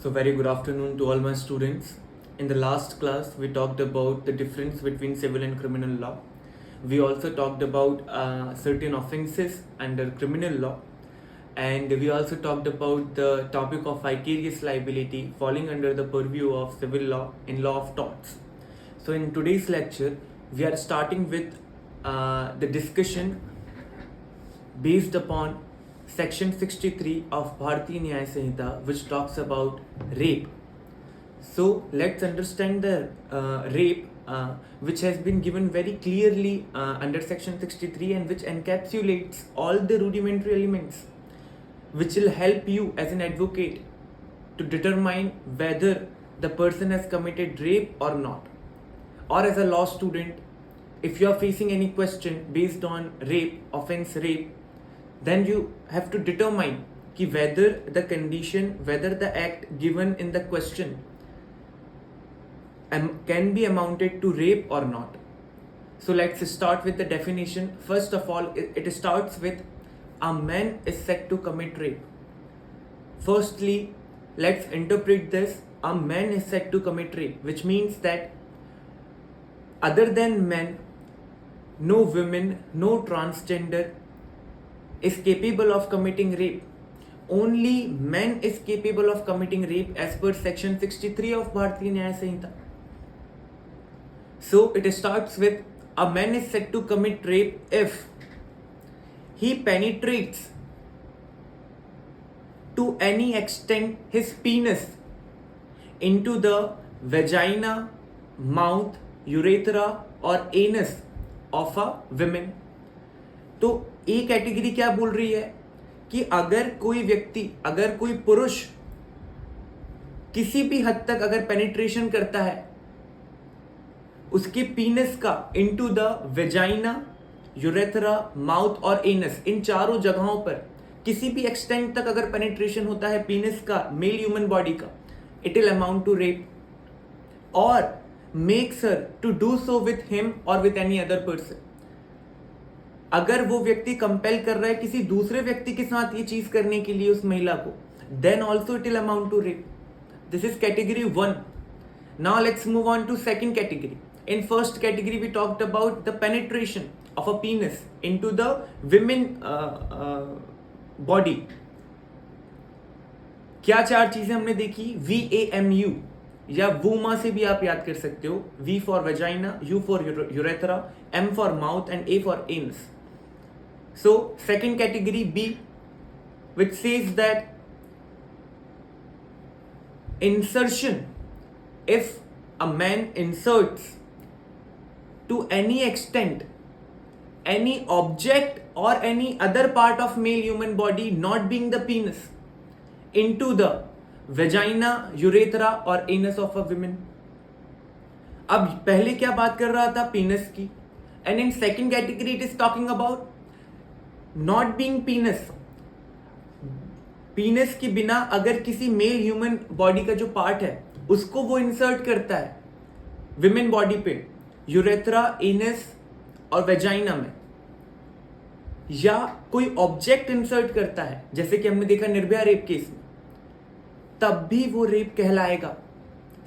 So, very good afternoon to all my students. In the last class, we talked about the difference between civil and criminal law. We also talked about certain offenses under criminal law, and we also talked about the topic of vicarious liability falling under the purview of civil law in law of torts. So, in today's lecture, we are starting with the discussion based upon section 63 of Bharatiya Nyaya Sanhita, which talks about rape. So let's understand the rape, which has been given very clearly under section 63 and which encapsulates all the rudimentary elements which will help you as an advocate to determine whether the person has committed rape or not. Or as a law student, if you are facing any question based on rape, offense rape, then you have to determine ki whether the condition, whether the act given in the question can be amounted to rape or not. So let's start with the definition. First of all, it starts with a man is said to commit rape. Firstly, let's interpret this. A man is said to commit rape, which means that other than men, no women, no transgender is capable of committing rape. Only men is capable of committing rape as per section 63 of Bharatiya Nyaya Sanhita. So it starts with a man is said to commit rape if he penetrates to any extent his penis into the vagina, mouth, urethra or anus of a woman. तो ये category क्या बोल रही है कि अगर कोई व्यक्ति, अगर कोई पुरुष किसी भी हद तक अगर पेनिट्रेशन करता है उसके पीनस का into the vagina, urethra, mouth और एनस, इन चारों जगहों पर किसी भी एक्सटेंट तक अगर पेनिट्रेशन होता है पीनस का मेल ह्यूमन बॉडी का, it will amount to rape और makes her to do so with him और विथ एनी अदर पर्सन. अगर वो व्यक्ति कंपेल कर रहा है किसी दूसरे व्यक्ति के साथ ये चीज करने के लिए उस महिला को, then also it will amount to rape. This is category 1. Now let's move on to second category. In first category we talked about the penetration of a penis into the women body. क्या चार चीजें हमने देखी? VAMU या वूमा से भी आप याद कर सकते हो. V for vagina, U for urethra, M for mouth and A for anus. So second category B, which says that insertion, if a man inserts to any extent any object or any other part of male human body not being the penis into the vagina, urethra or anus of a woman. अब पहले क्या बात कर रहा था? पीनस की. And in second category it is talking about not being पीनस. पीनस के बिना अगर किसी मेल ह्यूमन बॉडी का जो पार्ट है उसको वो इंसर्ट करता है विमेन बॉडी पे, यूरेथ्रा, एनस और वेजाइना में, या कोई ऑब्जेक्ट इंसर्ट करता है जैसे कि हमने देखा निर्भया रेप केस में, तब भी वो रेप कहलाएगा.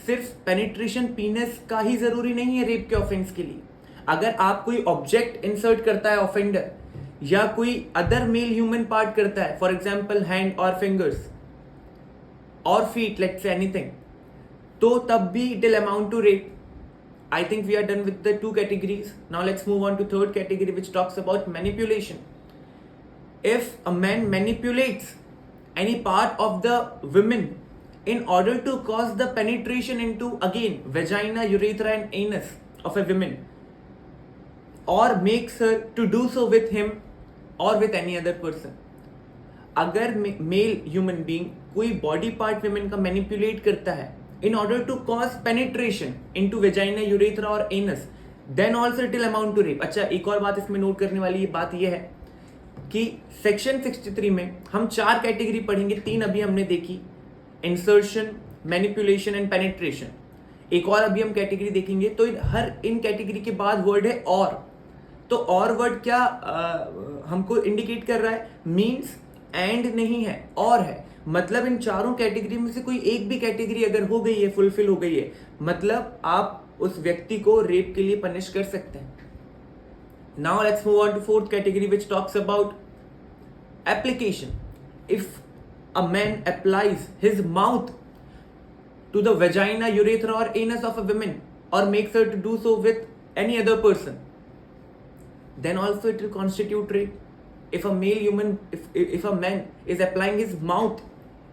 सिर्फ पेनिट्रेशन पीनस का ही जरूरी नहीं है रेप के ऑफेंस के लिए. अगर आप कोई ऑब्जेक्ट इंसर्ट करता है ऑफेंडर, या कोई अदर मेल ह्यूमन पार्ट करता है, फॉर एग्जाम्पल हैंड और फिंगर्स और फीट, लेट्स से एनीथिंग, तो तब भी it will amount to rape. I think we are done with the 2 categories. Now let's move on to third category which talks about manipulation. If a man manipulates any part of the woman in order to cause the penetration into again vagina, urethra and anus of a woman, or makes her to do so with him or with any other person. अगर mail human being कोई body part women का manipulate करता है in order to cause penetration into vagina, urethra और anus, then also it will amount to rape. अच्छा, एक और बात इसमें नोट करने वाली बात यह है कि सेक्शन 63 में हम 4 कैटेगरी पढ़ेंगे. 3 अभी हमने देखी, इंसर्शन, मैनिपुलेशन एंड पेनिट्रेशन. एक और अभी हम कैटेगरी देखेंगे. तो हर इन कैटेगरी के बाद वर्ड है और. तो और वर्ड क्या हमको इंडिकेट कर रहा है? मीन्स एंड नहीं है, और है. मतलब इन चारों कैटेगरी में से कोई एक भी कैटेगरी अगर हो गई है, फुलफिल हो गई है, मतलब आप उस व्यक्ति को रेप के लिए पनिश कर सकते हैं. Now let's move on to fourth category which talks about application. If a man applies his mouth to the vagina, urethra or anus of a woman or makes her to do so with any other person, then also it will constitute rape. If a male human, if a man is applying his mouth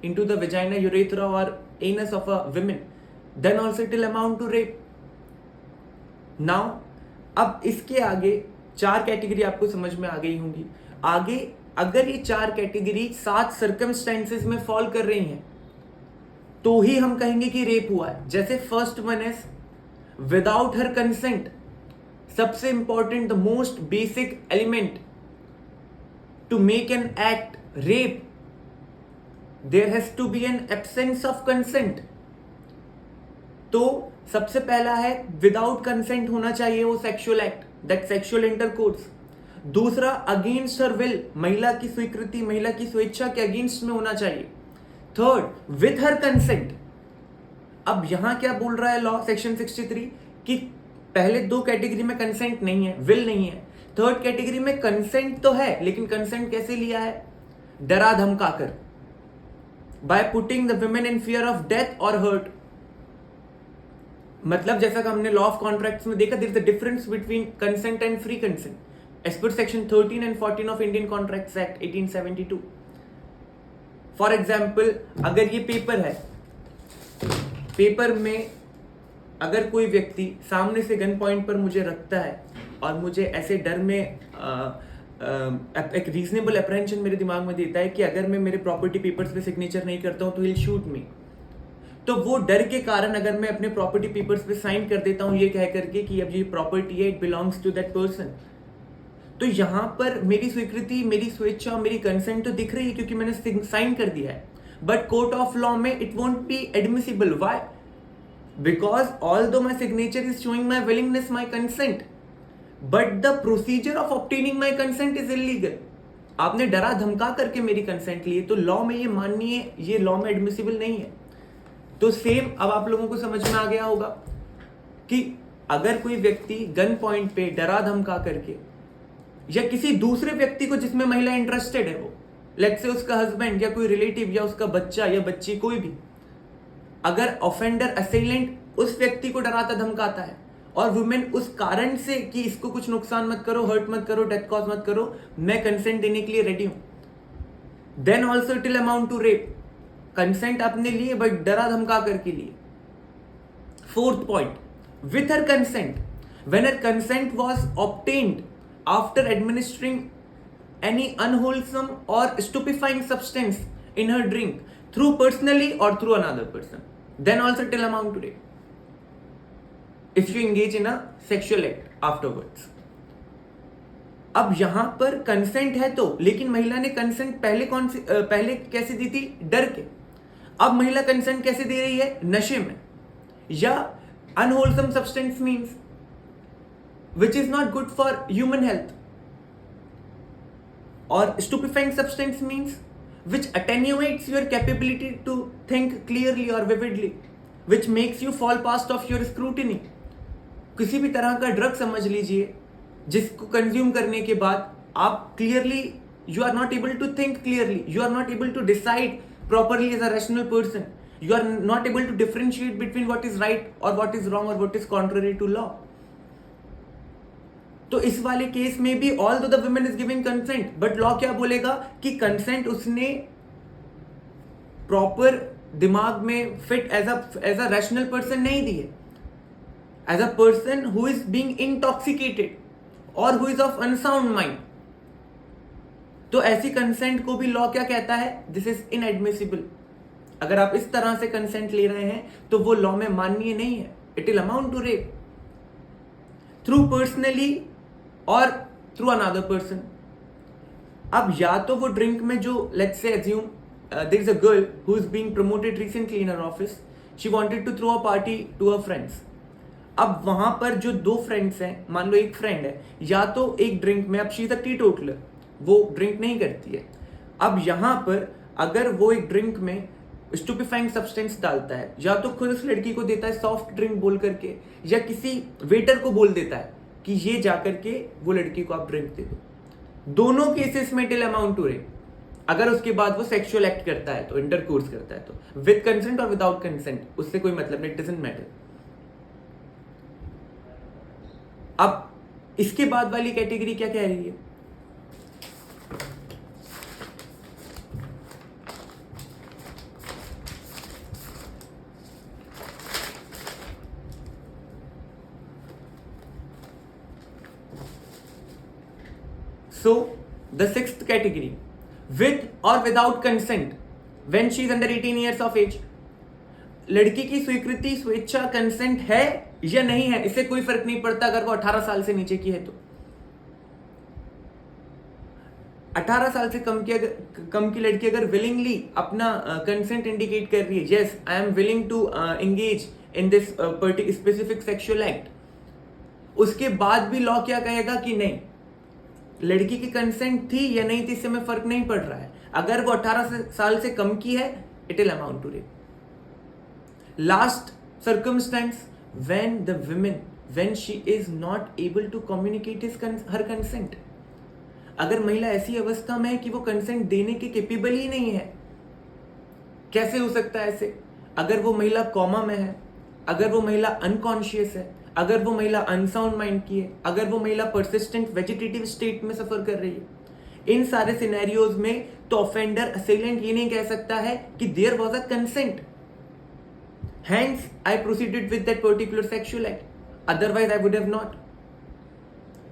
into the vagina, urethra or anus of a woman, then also it will amount to rape. Now, अब इसके आगे चार category आपको समझ में आ गई होंगी. आगे अगर ये चार कैटेगरी 7 सर्कमस्टेंसेस में फॉल कर रही हैं तो ही हम कहेंगे कि रेप हुआ है. जैसे first one is without her consent. सबसे important, the most basic element to make an act rape, there has to be an absence of consent. तो सबसे पहला है विदाउट कंसेंट होना चाहिए वो sexual act, that sexual intercourse. दूसरा, against her will, महिला की स्वीकृति, महिला की स्वेच्छा के अगेंस्ट में होना चाहिए. Third, with her consent. अब यहां क्या बोल रहा है लॉ सेक्शन 63 कि पहले दो कैटेगरी में कंसेंट नहीं है, विल नहीं है. थर्ड कैटेगरी में कंसेंट तो है, लेकिन कंसेंट कैसे लिया है? डरा धमकाकर, by putting the women in fear of death और हर्ट. मतलब जैसा कि हमने लॉ ऑफ कॉन्ट्रैक्ट्स में देखा, there is a difference between consent and free consent as per section 13 and 14 of Indian contracts act 1872. For example, अगर ये paper है, पेपर में अगर कोई व्यक्ति सामने से गन पॉइंट पर मुझे रखता है और मुझे ऐसे डर में एक रीजनेबल अप्रहेंशन मेरे दिमाग में देता है कि अगर मैं मेरे प्रॉपर्टी पेपर्स पे सिग्नेचर नहीं करता हूं तो विल शूट मी, तो वो डर के कारण अगर मैं अपने प्रॉपर्टी पेपर्स पे साइन कर देता हूं ये कह करके कि अब ये प्रॉपर्टी है, it belongs to that person, तो यहां पर मेरी स्वीकृति, मेरी स्वेच्छा, मेरी कंसेंट तो दिख रही है क्योंकि मैंने साइन कर दिया है. बट कोर्ट ऑफ लॉ में it won't be admissible. Why? Because although my signature is showing my willingness, my consent, but the procedure of obtaining my consent is illegal. आपने डरा धमका करके मेरी कंसेंट ली, तो लॉ में ये माननीय, ये लॉ में एडमिसिबल नहीं है. तो सेम अब आप लोगों को समझ में आ गया होगा कि अगर कोई व्यक्ति गन पॉइंट पे डरा धमका करके या किसी दूसरे व्यक्ति को जिसमें महिला इंटरेस्टेड है, वो लेट्स से उसका हस्बैंड या कोई रिलेटिव या उसका बच्चा या बच्ची कोई भी, अगर ऑफेंडर असेलेंट उस व्यक्ति को डराता धमकाता है और वुमेन उस कारण से कि इसको कुछ नुकसान मत करो, हर्ट मत करो, डेथ कॉज मत करो, मैं कंसेंट देने के लिए रेडी हूं, then also it will amount to rape. Consent आपने लिए बट डरा धमका करके लिए. Fourth point, with her consent. When her consent was obtained after administering any unwholesome or stupefying substance in her drink through personally or through another person, then also it will amount to rape if you engage in a sexual act afterwards. अब यहां पर consent है तो, लेकिन महिला ने consent पहले कैसे दी थी? डर के. अब महिला कंसेंट कैसे दे रही है? नशे में. या unwholesome substance means which is not good for human health, or stupefying substance means which attenuates your capability to think clearly or vividly, which makes you fall past of your scrutiny. किसी भी तरह का drug समझ लीजिए जिसको consume करने के बाद आप clearly, you are not able to think clearly, you are not able to decide properly as a rational person, you are not able to differentiate between what is right or what is wrong or what is contrary to law. तो इस वाले case में भी although the women is giving consent, but law क्या बोलेगा कि consent उसने proper दिमाग में fit as a rational person नहीं दी है, as a person who is being intoxicated और who is of unsound mind. तो ऐसी कंसेंट को भी लॉ क्या कहता है? This is inadmissible. अगर आप इस तरह से कंसेंट ले रहे हैं तो वो लॉ में माननीय नहीं है. It will amount to rape through personally और थ्रू अनदर पर्सन. अब या तो वो ड्रिंक में जो, let's say assume there is a girl who is being promoted recently in her office, she wanted to throw a party to her friends. अब वहां पर जो दो फ्रेंड्स हैं, मान लो एक फ्रेंड है, या तो एक ड्रिंक में, अब शी इज अ टीटोटलर, वो ड्रिंक नहीं करती है. अब यहां पर अगर वो एक ड्रिंक में स्टूपिफाइंग सब्सटेंस डालता है, या तो खुद उस लड़की को देता है सॉफ्ट ड्रिंक बोल करके, या किसी वेटर को बोल देता है कि ये जाकर के वो लड़की को आप ड्रिंक दे दो, दोनों केसेस में it will amount to rape. अगर उसके बाद वो सेक्सुअल एक्ट करता है तो, इंटरकोर्स करता है तो, विद कंसेंट और विदाउट कंसेंट, उससे कोई मतलब नहीं, इट डजंट मैटर। अब इसके बाद वाली कैटेगरी क्या कह रही है? So, the sixth category, with or without consent, when she is under 18 years of age. लड़की की स्वीकृति, स्वेच्छा, कंसेंट है या नहीं है, इससे कोई फर्क नहीं पड़ता अगर वो 18 साल से नीचे की है तो। 18 साल से कम की लड़की अगर विलिंगली अपना कंसेंट इंडिकेट कर रही है, yes I am willing to engage in this specific sexual act, उसके बाद भी लॉ क्या कहेगा कि नहीं, लड़की की कंसेंट थी या नहीं थी इससे में फर्क नहीं पड़ रहा है, अगर वो 18 साल से कम की है it will amount to rape. Last circumstance, when the women, when she is not able to communicate her consent, अगर महिला ऐसी अवस्था में है कि वो कंसेंट देने के केपेबल ही नहीं है। कैसे हो सकता है ऐसे? अगर वो महिला कोमा में है, अगर वो महिला अनकॉन्शियस है, अगर वो महिला अनसाउंड माइंड की है, अगर वो महिला परसिस्टेंट वेजिटेटिव स्टेट में सफर कर रही है, इन सारे सिनेरियोज में तो ऑफेंडर, असेलेंट ये नहीं कह सकता है कि there was a consent, hence I proceeded with that particular sexual act, otherwise I would have not.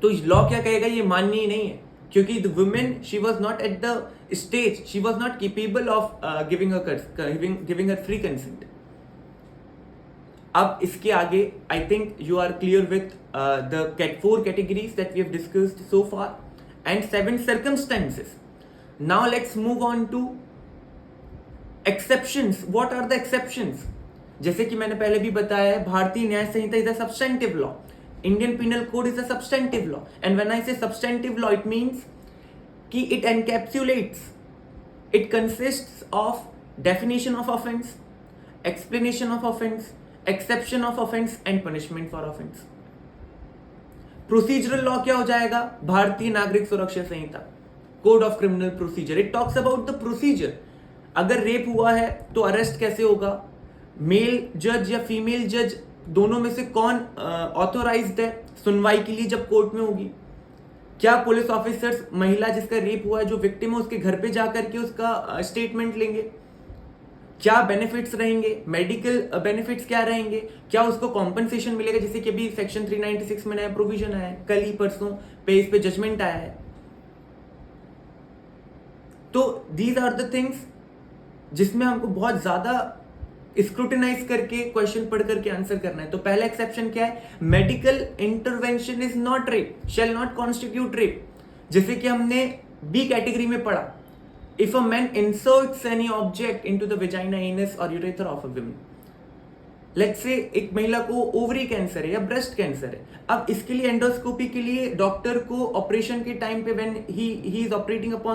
तो लॉ क्या कहेगा, ये मान्य ही नहीं है, क्योंकि the women she was not at the stage, she was not capable of giving her free consent. अब इसके आगे I think you are clear with the 4 categories that we have discussed so far and 7 circumstances. Now let's move on to exceptions. What are the exceptions? जैसे कि मैंने पहले भी बताया है, भारतीय न्याय संहिता is a substantive law. Indian Penal Code is a substantive law. And when I say substantive law, it means कि it encapsulates, it consists of definition of offense, explanation of offense, exception of offence and punishment for offence. Procedural law क्या हो जाएगा? Bharatiya Nagarik Suraksha Sanhita, code of criminal procedure, it talks about the procedure. अगर rape हुआ है तो arrest कैसे होगा, mail जज या फीमेल जज दोनों में से कौन ऑथोराइज्ड है सुनवाई के लिए जब कोर्ट में होगी, क्या पुलिस ऑफिसर्स महिला जिसका रेप हुआ है, जो विक्टिम है, उसके घर पे जाकर के उसका स्टेटमेंट लेंगे, क्या बेनिफिट्स रहेंगे, मेडिकल बेनिफिट्स क्या रहेंगे, क्या उसको कॉम्पनसेशन मिलेगा, जैसे कि अभी सेक्शन 396 में नया प्रोविजन आया है, कल ही परसों पे इस पे जजमेंट आया है। तो दीज आर द थिंग्स जिसमें हमको बहुत ज्यादा स्क्रूटिनाइज करके क्वेश्चन पढ़ करके आंसर करना है। तो पहला एक्सेप्शन क्या है? Medical intervention is not rape, shall not constitute rape. जैसे कि हमने बी कैटेगरी में पढ़ा, if a man inserts any object into the vagina, anus or urethra of a woman, let's say एक महिला को ओवरी कैंसर है या ब्रेस्ट कैंसर है, अब इसके लिए एंडोस्कोपी के लिए डॉक्टर को ऑपरेशन के टाइम पे when he is operating upon